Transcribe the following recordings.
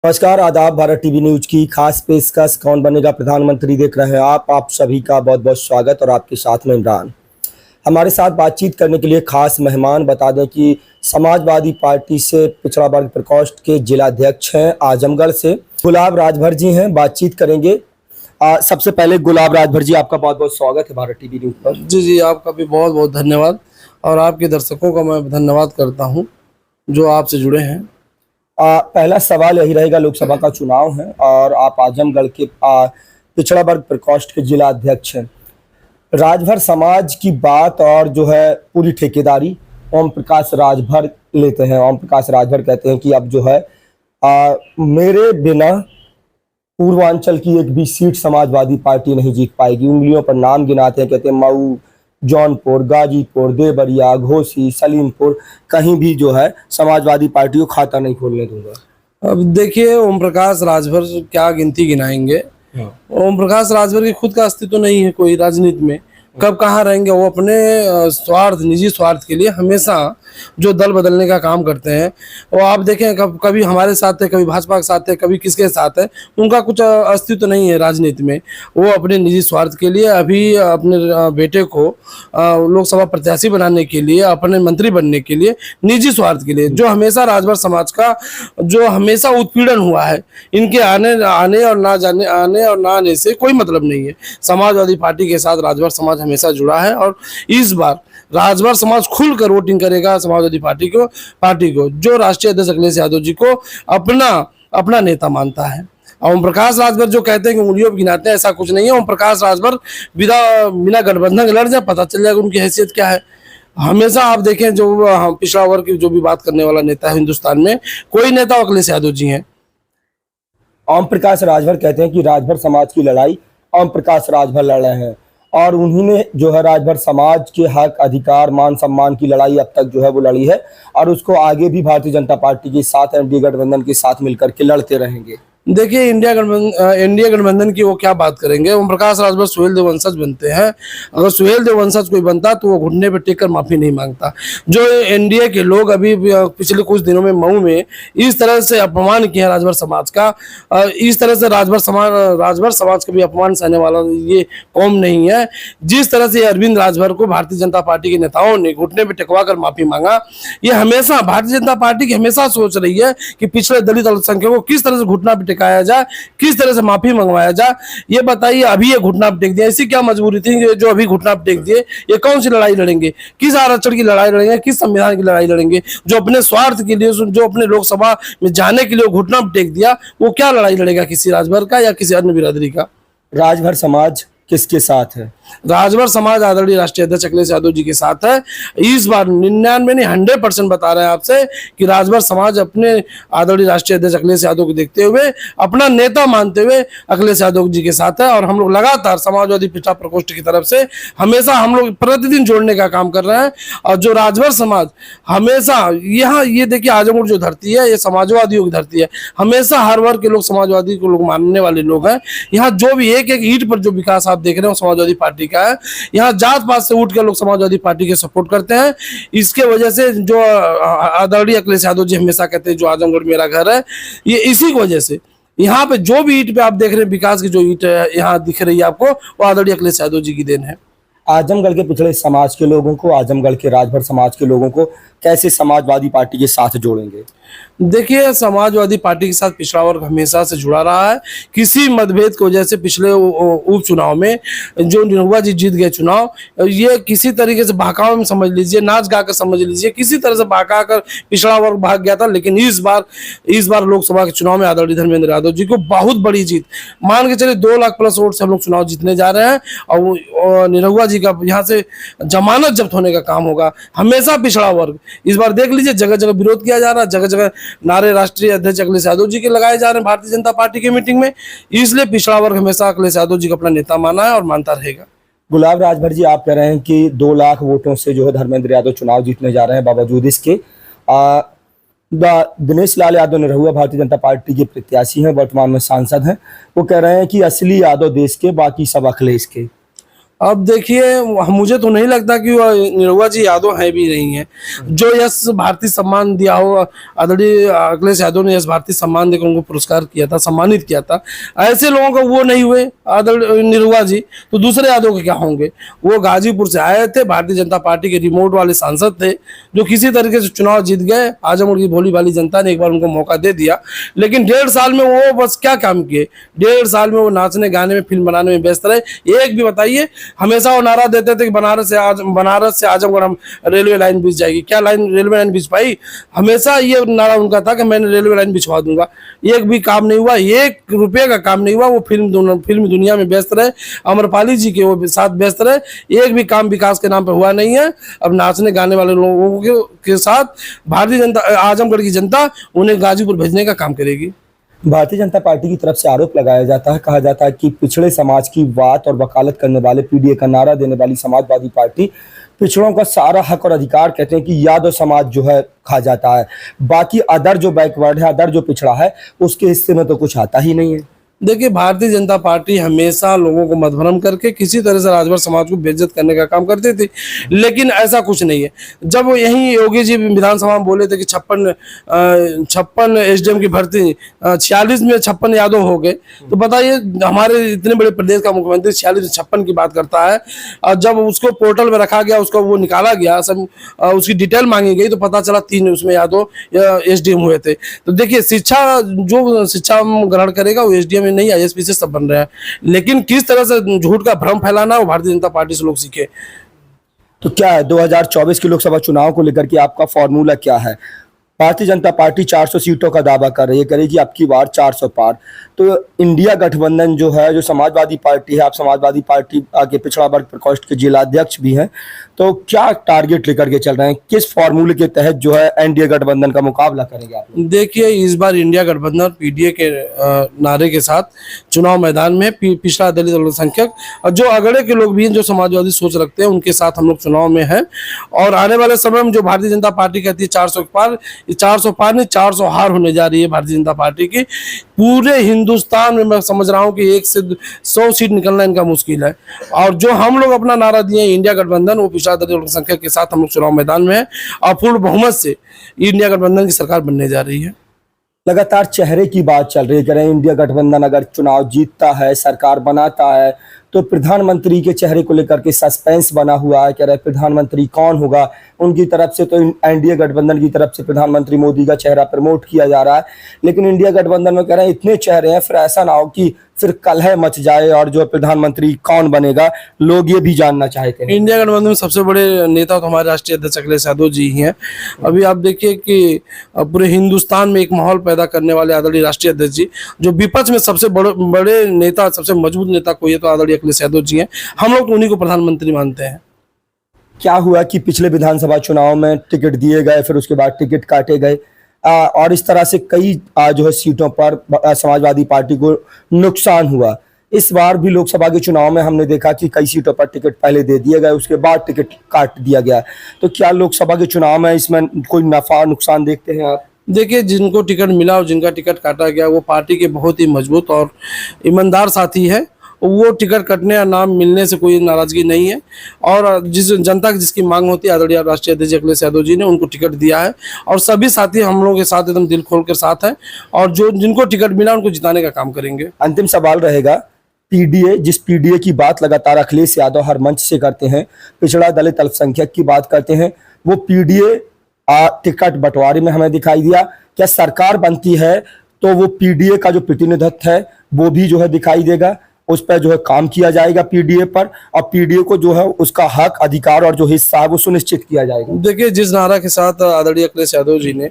नमस्कार, आदाब। Bharat TV news की खास पेशकश कौन बनेगा प्रधानमंत्री देख रहे हैं आप सभी का बहुत बहुत स्वागत और आपके साथ में इमरान। हमारे साथ बातचीत करने के लिए खास मेहमान बता दें कि समाजवादी पार्टी से पिछड़ा वर्ग प्रकोष्ठ के जिलाध्यक्ष हैं आजमगढ़ से गुलाब राजभर जी हैं। बातचीत करेंगे। सबसे पहले गुलाब राजभर जी, आपका बहुत बहुत स्वागत है भारत टीवी न्यूज पर। जी, आपका भी बहुत बहुत धन्यवाद और आपके दर्शकों का मैं धन्यवाद करता हूं जो आपसे जुड़े हैं। पहला सवाल यही रहेगा, लोकसभा का चुनाव है और आप आजमगढ़ के पिछड़ा वर्ग प्रकोष्ठ के जिला अध्यक्ष हैं। राजभर समाज की बात और जो है पूरी ठेकेदारी ओम प्रकाश राजभर लेते हैं। ओम प्रकाश राजभर कहते हैं कि अब जो है मेरे बिना पूर्वांचल की एक भी सीट समाजवादी पार्टी नहीं जीत पाएगी। उंगलियों पर नाम गिनाते हैं, कहते हैं मऊ, जौनपुर, गाजीपुर, देवरिया, घोसी, सलीमपुर, कहीं भी जो है समाजवादी पार्टी को खाता नहीं खोलने दूंगा। अब देखिए, ओम प्रकाश राजभर क्या गिनती गिनाएंगे। ओम प्रकाश राजभर की खुद का अस्तित्व नहीं है कोई राजनीति में। कब कहाँ रहेंगे वो अपने स्वार्थ, निजी स्वार्थ के लिए हमेशा जो दल बदलने का काम करते हैं। वो आप देखें, कभी हमारे साथ है, कभी भाजपा के साथ है, कभी किसके साथ है। उनका कुछ अस्तित्व नहीं है राजनीति में। वो अपने निजी स्वार्थ के लिए, अभी अपने बेटे को लोकसभा प्रत्याशी बनाने के लिए, अपने मंत्री बनने के लिए, निजी स्वार्थ के लिए, जो हमेशा राजभर समाज का जो हमेशा उत्पीड़न हुआ है, इनके आने और ना आने से कोई मतलब नहीं है। समाजवादी पार्टी के साथ राजभर समाज हमेशा जुड़ा है और इस बार राजभर समाज खुलकर वोटिंग करेगा समाजवादी पार्टी को जो राष्ट्रीय अध्यक्ष अखिलेश यादव जी को अपना नेता मानता है। ओम प्रकाश राजभर जो कहते हैं कि उंगलियों पर गिनाते हैं, ऐसा कुछ नहीं है। ओम प्रकाश राजभर बिना गठबंधन के लड़ जाए, पता चल जाएगा उनकी हैसियत क्या है। हमेशा आप देखें, जो पिछड़ा वर्ग की जो भी बात करने वाला नेता है हिंदुस्तान में, कोई नेता अखिलेश यादव जी हैं। ओम प्रकाश राजभर कहते हैं कि राजभर समाज की लड़ाई ओम प्रकाश राजभर लड़ रहे हैं और उन्होंने जो है राजभर समाज के हक, अधिकार, मान सम्मान की लड़ाई अब तक जो है वो लड़ी है और उसको आगे भी भारतीय जनता पार्टी के साथ, एनडीए गठबंधन के साथ मिलकर के लड़ते रहेंगे। देखिए, एनडीए गठबंधन की वो क्या बात करेंगे। ओम प्रकाश राजभर सुहेल देव वंशज बनते हैं। अगर सुहेल देव वंशज कोई बनता तो वो घुटने पर टेक कर माफी नहीं मांगता। जो एनडीए के लोग अभी पिछले कुछ दिनों में मऊ में इस तरह से अपमान किया राजभर समाज का, इस तरह से राजभर समाज का भी अपमान सहने वाला ये कौम नहीं है। जिस तरह से अरविंद राजभर को भारतीय जनता पार्टी के नेताओं ने घुटने पर टेकवा कर माफी मांगा, ये हमेशा भारतीय जनता पार्टी की हमेशा सोच रही है कि पिछड़े दलित अल्पसंख्यकों को किस तरह से घुटना टिकाया जाए, किस तरह से माफी मंगवाया जाए। ये बताइए, अभी ये घुटना टेक दिया, ऐसी क्या मजबूरी थी जो अभी घुटना टेक दिए? ये कौन सी लड़ाई लड़ेंगे? किस आरक्षण की लड़ाई लड़ेंगे? किस संविधान की लड़ाई लड़ेंगे? जो अपने स्वार्थ के लिए, जो अपने लोकसभा में जाने के लिए घुटना टेक दिया, वो क्या लड़ाई लड़ेगा? किसी राजभर का या किसी अन्य बिरादरी का? राजभर समाज किसके साथ है? राजभर समाज आदरणीय राष्ट्रीय अध्यक्ष अखिलेश यादव जी के साथ है। इस बार 99 नहीं 100% बता रहे हैं आपसे कि राजभर समाज अपने आदरणीय राष्ट्रीय अध्यक्ष अखिलेश यादव को देखते हुए, अपना नेता मानते हुए अखिलेश यादव जी के साथ है। और हम लोग लगातार समाजवादी पिछड़ा प्रकोष्ठ की तरफ से हमेशा हम लोग प्रतिदिन जोड़ने का काम कर रहे हैं। और जो राजभर समाज हमेशा यहाँ, ये देखिए, आजमगढ़ जो धरती है ये समाजवादियों की धरती है। हमेशा हर वर्ग के लोग समाजवादी को लोग मानने वाले लोग हैं। यहाँ जो भी एक एक ईंट पर जो विकास आप देख रहे हो समाजवादी पार्टी का है। यहाँ जात पात से उठ कर लोग समाजवादी पार्टी के सपोर्ट करते हैं। इसके वजह से जो आदरणीय अखिलेश यादव जी हमेशा कहते हैं जो आजमगढ़ मेरा घर है, ये इसी की वजह से यहाँ पे जो भी ईंट पे आप देख रहे हैं, विकास की जो ईंट यहाँ दिख रही है आपको, वो आदरणीय अखिलेश यादव जी की देन है। आजमगढ़ के पिछड़े समाज के लोगों को, आजमगढ़ के राजभर समाज के लोगों को कैसे समाजवादी पार्टी के साथ जोड़ेंगे? देखिए, समाजवादी पार्टी के साथ पिछड़ा वर्ग हमेशा से जुड़ा रहा है। किसी मतभेद की वजह से पिछले उपचुनाव में जो निरहुआ जी जीत गए चुनाव, ये किसी तरीके से बहकावे में समझ लीजिए, नाच गा कर समझ लीजिए, किसी तरह से बहका कर पिछड़ा वर्ग भाग गया था। लेकिन इस बार लोकसभा के चुनाव में आदरणीय धर्मेंद्र यादव जी को बहुत बड़ी जीत, मान के चलिए 2 लाख प्लस वोट से हम लोग चुनाव जीतने जा रहे हैं। और निरहुआ जी का यहाँ से जमानत जब्त होने का काम होगा। हमेशा पिछड़ा वर्ग, इस बार देख लीजिए, जगह जगह विरोध किया जा रहा है, जगह जगह नारे राष्ट्रीय अध्यक्ष अखिलेश यादव जी के लगाए जा रहे हैं भारतीय जनता पार्टी की मीटिंग में। इसलिए पिछड़ा वर्ग हमेशा अखिलेश यादव जी को अपना नेता माना है और मानता रहेगा। गुलाब राजभर जी, आप कह रहे हैं कि 2 लाख वोटों से जो है धर्मेंद्र यादव चुनाव जीतने जा रहे हैं। बावजूद इसके दिनेश लाल यादव निरहुआ भारतीय जनता पार्टी के प्रत्याशी हैं, वर्तमान में सांसद हैं। वो कह रहे हैं कि असली यादव देश के, बाकी सब अखिलेश के। अब देखिए, मुझे तो नहीं लगता कि वो निरहुआ जी यादव है भी नहीं है। जो यश भारती सम्मान दिया हो, आदरणीय अखिलेश यादव ने यश भारती सम्मान देकर उनको पुरस्कार किया था, सम्मानित किया था, ऐसे लोगों का वो नहीं हुए आदरणीय निरहुआ जी, तो दूसरे यादव के क्या होंगे। वो गाजीपुर से आए थे, भारतीय जनता पार्टी के रिमोट वाले सांसद थे, जो किसी तरीके से चुनाव जीत गए। आजमगढ़ की भोली भाली जनता ने एक बार उनको मौका दे दिया, लेकिन 1.5 साल में वो बस क्या काम किए। 1.5 साल में वो नाचने गाने में, फिल्म बनाने में व्यस्त रहे। एक भी बताइए, हमेशा वो नारा देते थे कि बनारस से आजमगढ़ हम रेलवे लाइन बिछ जाएगी। क्या लाइन रेलवे लाइन बिछ पाई? हमेशा ये नारा उनका था कि मैंने रेलवे लाइन बिछवा दूंगा। एक भी काम नहीं हुआ, 1 रुपये का काम नहीं हुआ। वो फिल्म दुनिया में व्यस्त रहे, अमरपाली जी के वो साथ व्यस्त रहे। एक भी काम विकास के नाम पर हुआ नहीं है। अब नाचने गाने वाले लोगों के साथ भारतीय जनता, आजमगढ़ की जनता उन्हें गाजीपुर भेजने का काम करेगी। भारतीय जनता पार्टी की तरफ से आरोप लगाया जाता है, कहा जाता है कि पिछड़े समाज की बात और वकालत करने वाले, पीडीए का नारा देने वाली समाजवादी पार्टी पिछड़ों का सारा हक और अधिकार, कहते हैं कि यादव समाज जो है खा जाता है, बाकी अदर जो बैकवर्ड है, अदर जो पिछड़ा है, उसके हिस्से में तो कुछ आता ही नहीं है। देखिए, भारतीय जनता पार्टी हमेशा लोगों को मधभ्रम करके किसी तरह से राजभर समाज को बेइज्जत करने का काम करती थी, लेकिन ऐसा कुछ नहीं है। जब यहीं योगी जी विधानसभा में बोले थे कि 56 एसडीएम की भर्ती, 46 में 56 यादव हो गए, तो बताइए, हमारे इतने बड़े प्रदेश का मुख्यमंत्री 46 में 56 की बात करता है। और जब उसको पोर्टल में रखा गया, उसको वो निकाला गया, सब उसकी डिटेल मांगी गई, तो पता चला 3 उसमें यादव एसडीएम हुए थे। तो देखिए, जो शिक्षा ग्रहण करेगा वो एसडीएम नहीं, आईएएस से सब बन रहा है। लेकिन किस तरह से झूठ का भ्रम फैलाना, वो भारतीय जनता पार्टी से लोग सीखे। तो क्या है 2024 के लोकसभा चुनाव को लेकर के आपका फॉर्मूला क्या है? भारतीय जनता पार्टी 400 सीटों का दावा कर रही है, करेगी अब की बार 400 पार। तो इंडिया गठबंधन जो है, जो समाजवादी पार्टी है, आप समाजवादी पार्टी के पिछड़ा वर्ग प्रकोष्ठ के जिलाध्यक्ष भी हैं, तो क्या टारगेट लेकर के चल रहे हैं? किस फॉर्मूले के तहत जो है एनडीए गठबंधन का मुकाबला करेंगे आप? देखिए, इस बार इंडिया गठबंधन पीडीए के नारे के साथ चुनाव मैदान में, पिछड़ा दलित अल्पसंख्यक और जो अगड़े के लोग भी हैं, जो समाजवादी सोच रखते हैं, उनके साथ हम लोग चुनाव में हैं। और आने वाले समय में जो भारतीय जनता पार्टी कहती है 400 पार, 400 पार नहीं, 400 हार होने जा रही है भारतीय जनता पार्टी की। पूरे हिंदुस्तान में मैं समझ रहा हूं कि 1 से 100 सीट निकलना इनका मुश्किल है। और जो हम लोग अपना नारा दिए इंडिया गठबंधन, वो पिछड़ा दलित अल्पसंख्यक के साथ हम लोग चुनाव मैदान में है और पूर्ण बहुमत से इंडिया गठबंधन की सरकार बनने जा रही है। लगातार चेहरे की बात चल रही है, कह रहे हैं इंडिया गठबंधन अगर चुनाव जीतता है, सरकार बनाता है, तो प्रधानमंत्री के चेहरे को लेकर के सस्पेंस बना हुआ है। कह रहे हैं प्रधानमंत्री कौन होगा? उनकी तरफ से तो एनडीए गठबंधन की तरफ से प्रधानमंत्री मोदी का चेहरा प्रमोट किया जा रहा है, लेकिन इंडिया गठबंधन में कह रहे हैं इतने चेहरे हैं, फिर ऐसा ना हो कि फिर कलह मच जाए और जो प्रधानमंत्री कौन बनेगा, लोग ये भी जानना चाहते हैं। इंडिया गठबंधन में सबसे बड़े नेता तो हमारे राष्ट्रीय अध्यक्ष अखिलेश यादव जी ही हैं। अभी आप देखिए कि पूरे हिंदुस्तान में एक माहौल पैदा करने वाले आदरणीय राष्ट्रीय अध्यक्ष जी, जो विपक्ष में सबसे बड़े नेता, सबसे मजबूत नेता कोई है तो आदरणीय अखिलेश यादव जी हैं। हम लोग तो उन्हीं को प्रधानमंत्री मानते हैं। क्या हुआ कि पिछले विधानसभा चुनाव में टिकट दिए गए, फिर उसके बाद टिकट काटे गए, और इस तरह से कई जो है सीटों पर समाजवादी पार्टी को नुकसान हुआ। इस बार भी लोकसभा के चुनाव में हमने देखा कि कई सीटों पर टिकट पहले दे दिए गए, उसके बाद टिकट काट दिया गया। तो क्या लोकसभा के चुनाव में इसमें कोई नफा नुकसान देखते हैं आप? देखिए, जिनको टिकट मिला और जिनका टिकट काटा गया, वो पार्टी के बहुत ही मजबूत और ईमानदार साथी है। वो टिकट कटने या नाम मिलने से कोई नाराजगी नहीं है। और जिस जनता की जिसकी मांग होती है, आदरणीय राष्ट्रीय अध्यक्ष अखिलेश यादव जी ने उनको टिकट दिया है और सभी साथी हम लोगों के साथ एकदम दिल खोल कर साथ हैं और जो जिनको टिकट मिला उनको जिताने का काम करेंगे। अंतिम सवाल रहेगा, पीडीए, जिस पीडीए की बात लगातार अखिलेश यादव हर मंच से करते हैं, पिछड़ा दलित अल्पसंख्यक की बात करते हैं, वो पीडीए टिकट बंटवारे में हमें दिखाई दिया। क्या सरकार बनती है तो वो पीडीए का जो प्रतिनिधित्व है वो भी जो है दिखाई देगा, उस पर जो है काम किया जाएगा पीडीए पर, और पीडीए को जो है उसका हक, अधिकार और जो हिस्सा है वो सुनिश्चित किया जाएगा? देखिए, जिस नारा के साथ आदरणीय अखिलेश यादव जी ने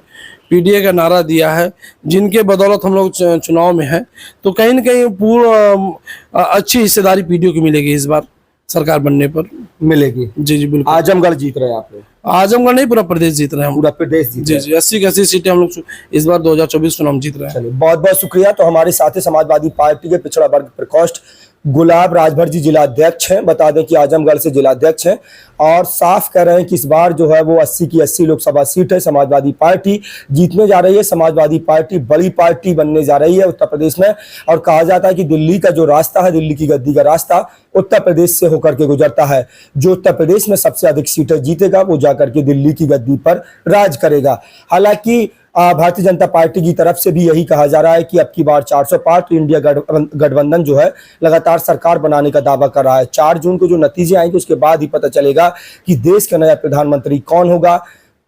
पीडीए का नारा दिया है, जिनके बदौलत हम लोग चुनाव में हैं, तो कहीं न कहीं पूर्ण अच्छी हिस्सेदारी पीडीए की मिलेगी इस बार सरकार बनने पर। मिलेगी? जी जी बिल्कुल। आजमगढ़ जीत रहे हैं आप लोग? आजमगढ़ नहीं, पूरा प्रदेश जीत रहे हैं हम। पूरा प्रदेश जीत जी जी, 80 की 80 सीटें हम लोग इस बार 2024 चुनाव जीत रहे हैं। चलिए, बहुत बहुत शुक्रिया। तो हमारे साथ ही समाजवादी पार्टी के पिछड़ा वर्ग प्रकोष्ठ गुलाब राजभर जी जिलाध्यक्ष हैं, बता दें कि आजमगढ़ से जिलाध्यक्ष हैं, और साफ कह रहे हैं कि इस बार जो है वो 80 की 80 लोकसभा सीट है, समाजवादी पार्टी जीतने जा रही है। समाजवादी पार्टी बड़ी पार्टी बनने जा रही है उत्तर प्रदेश में, और कहा जाता है कि दिल्ली का जो रास्ता है, दिल्ली की गद्दी का रास्ता उत्तर प्रदेश से होकर के गुजरता है। जो उत्तर प्रदेश में सबसे अधिक सीटें जीतेगा वो जाकर के दिल्ली की गद्दी पर राज करेगा। हालांकि भारतीय जनता पार्टी की तरफ से भी यही कहा जा रहा है कि अब की बार 400 पार, तो इंडिया गठबंधन जो है लगातार सरकार बनाने का दावा कर रहा है। 4 जून को जो नतीजे आएंगे उसके बाद ही पता चलेगा कि देश का नया प्रधानमंत्री कौन होगा।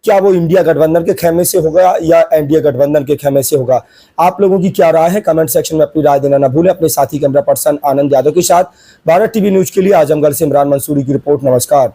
क्या वो इंडिया गठबंधन के खेमे से होगा या एनडीए गठबंधन के खेमे से होगा। आप लोगों की क्या राय है, कमेंट सेक्शन में अपनी राय देना ना भूलें। अपने साथी कैमरा पर्सन आनंद यादव के साथ भारत टीवी न्यूज के लिए आजमगढ़ से इमरान मंसूरी की रिपोर्ट। नमस्कार।